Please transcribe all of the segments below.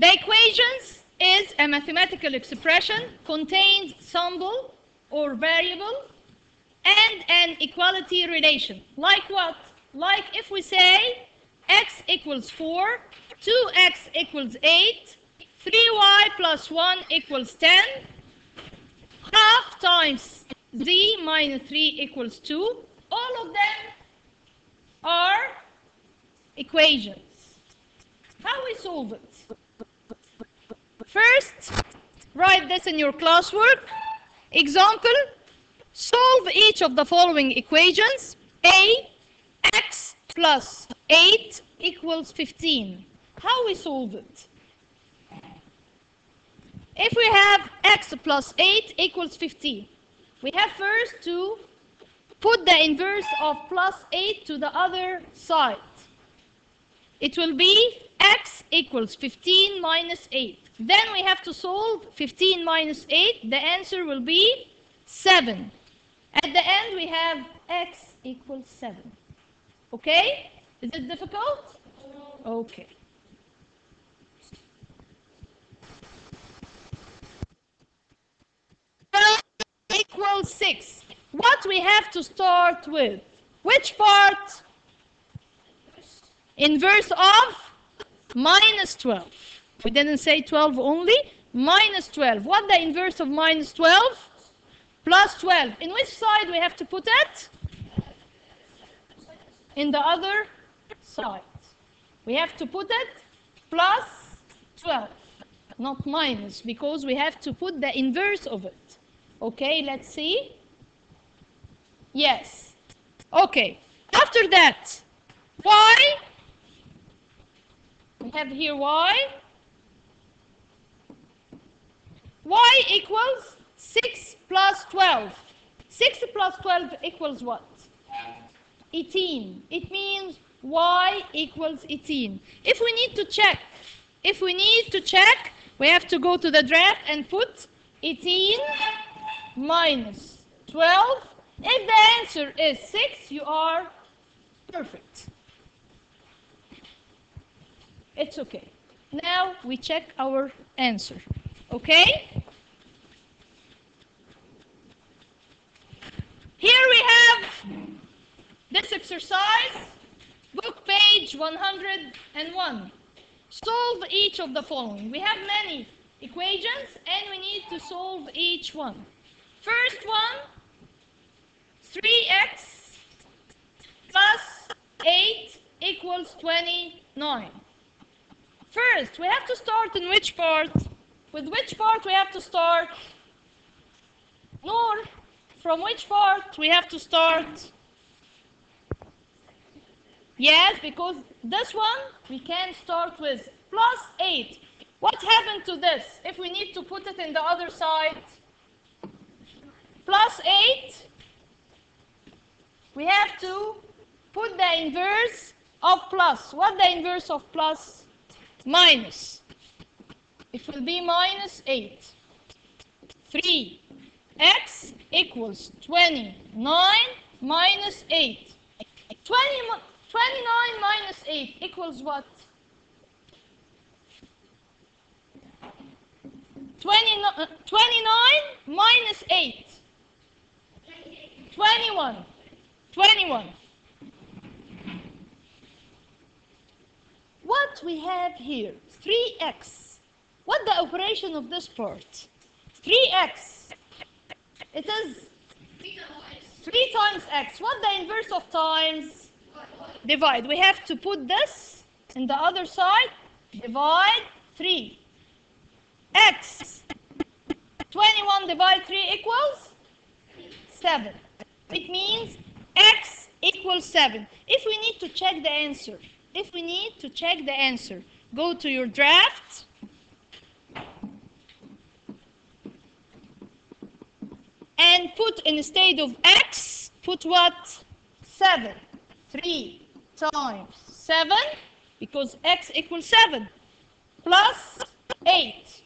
The equations is a mathematical expression, contains sample or variable, and an equality relation. Like what? Like if we say x equals 4, 2x equals 8, 3y plus 1 equals 10, half times z minus 3 equals 2. All of them are equations. How we solve it? First, write this in your classwork. Example, solve each of the following equations. A, x plus 8 equals 15. How we solve it? If we have x plus 8 equals 15, we have first to put the inverse of plus 8 to the other side. It will be x equals 15 minus 8. Then we have to solve 15 minus 8. The answer will be 7. At the end, we have x equals 7. Okay? Is it difficult? Okay. Equals 6. What we have to start with? Which part? Inverse of minus 12. We didn't say 12 only. Minus 12. What the inverse of minus 12? Plus 12. In which side we have to put it? In the other side. We have to put it plus 12. Not minus, because we have to put the inverse of it. Okay, let's see. Yes. Okay. After that, y. We have here y. Y equals 6 plus 12. 6 plus 12 equals what? 18. It means y equals 18. If we need to check, we have to go to the draft and put 18 minus 12. If the answer is 6, you are perfect. It's okay. Now we check our answer. Okay? Here we have this exercise, book page 101. Solve each of the following. We have many equations and we need to solve each one. First one, 3x plus 8 equals 29. First, we have to start in which part? With which part we have to start? Noor, from which part we have to start? Yes, because this one we can start with plus 8. What happened to this if we need to put it in the other side? Plus 8, we have to put the inverse of plus. What the inverse of plus? Minus. It will be minus 8. 3x equals 29 minus 8. 29 minus 8 equals what? 29 minus 8. 21. 21. What we have here? 3x. What the operation of this part? 3x. It is 3 times x. What the inverse of times? Divide. We have to put this in the other side. Divide 3. X. 21 divided 3 equals 7. It means x equals 7. If we need to check the answer, go to your draft. And put instead of x, put what? 7. 3 times 7, because x equals 7, plus 8.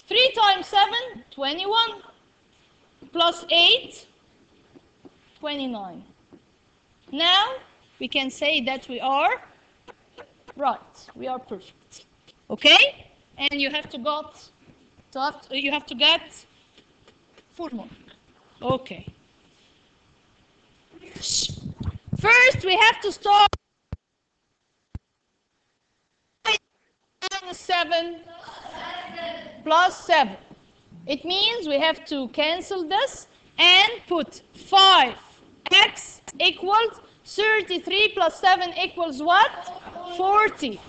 3 times 7, 21, plus 8, 29. Now, we can say that we are right. We are perfect. Okay? And you have to get 4 more. Okay. First, we have to start minus 7 plus 7. It means we have to cancel this and put 5x equals 33 plus 7 equals what? 40.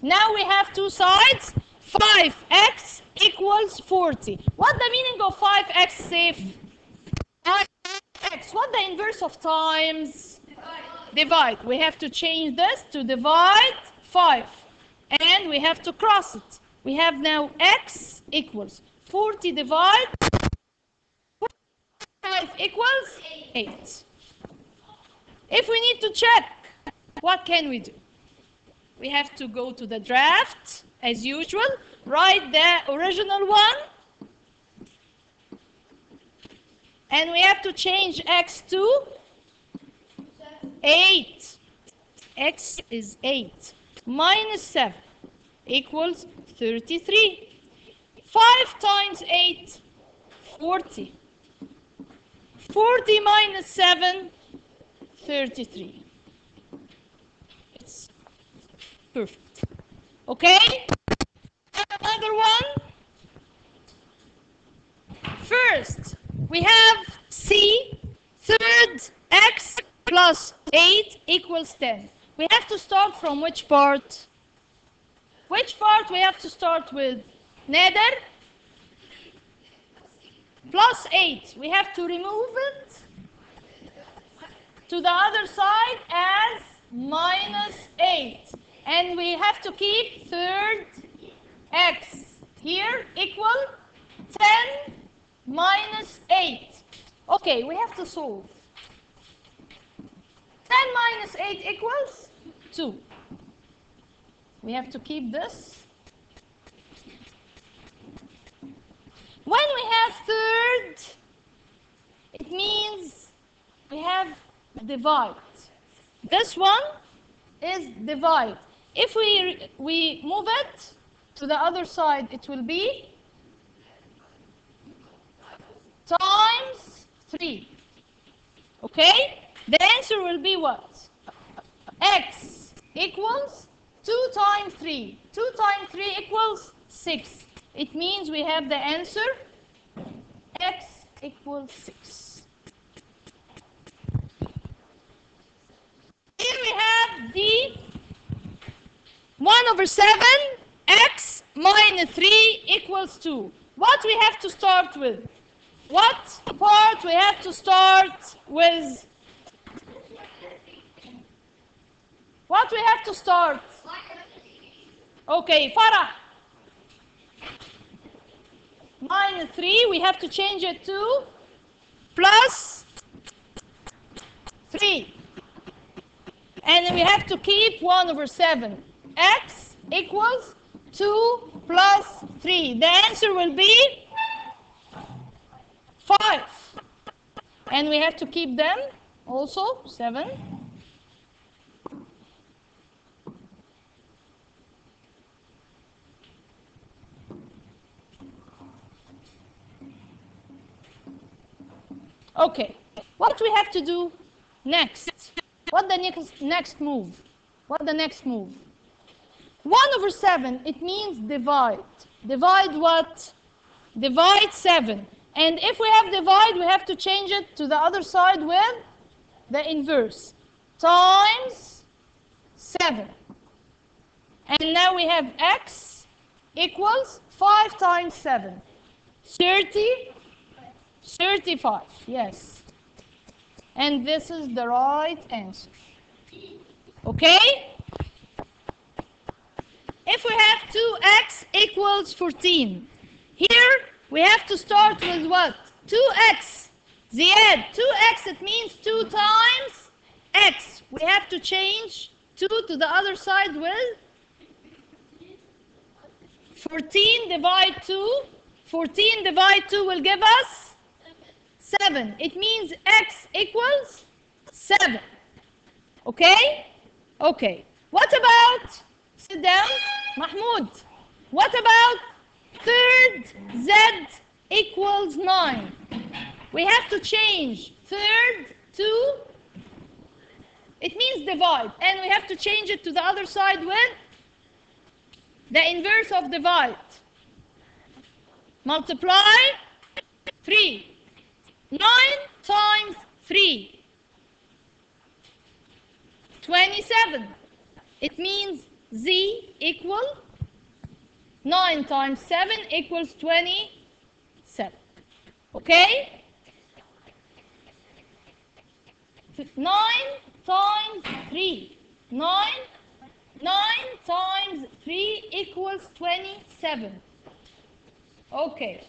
Now we have two sides. 5x equals 40. What the meaning of 5x, safe? 5x. What the inverse of times? Divide. We have to change this to divide 5. And we have to cross it. We have now x equals 40 divide 5 equals 8. If we need to check, what can we do? We have to go to the draft, as usual, write the original one, and we have to change x to 8. X is 8. Minus 7 equals 33. 5 times 8, 40. 40 minus 7, 33. It's perfect. Okay? Another one. First, we have C, third x plus 8 equals 10. We have to start from which part? Which part we have to start with? Nader? Plus 8. We have to remove it to the other side as minus 8. And we have to keep third x here equal 10 minus 8. Okay, we have to solve. 10 minus 8 equals 2. We have to keep this. When we have third, it means we have divide. This one is divide. If we move it to the other side, it will be times 3. Okay? The answer will be what? X equals 2 times 3. 2 times 3 equals 6. It means we have the answer x equals 6. Here we have the 1 over 7 x minus 3 equals 2. What we have to start with? What part we have to start with? What we have to start? Okay, Farah. Minus 3, we have to change it to plus 3. And we have to keep 1 over 7. X equals 2 plus 3. The answer will be 5. And we have to keep them also, 7. Okay, what we have to do next? What the next move? What the next move? 1 over 7, it means divide. Divide what? Divide 7. And if we have divide, we have to change it to the other side with the inverse. Times 7. And now we have x equals 5 times 7. 35, yes. And this is the right answer. Okay? If we have 2x equals 14, here we have to start with what? 2x. Ziad, 2x, it means 2 times x. We have to change 2 to the other side with 14 divide 2. 14 divide 2 will give us 7. It means x equals 7. Okay? Okay. What about, sit down, Mahmoud, what about third Z equals 9? We have to change third to, it means divide, and we have to change it to the other side with the inverse of divide. Multiply 3. 9 times 3. 27. It means Z equal 9 times 7 equals 27. Okay? 9 times 3. 9 times 3 equals 27. Okay.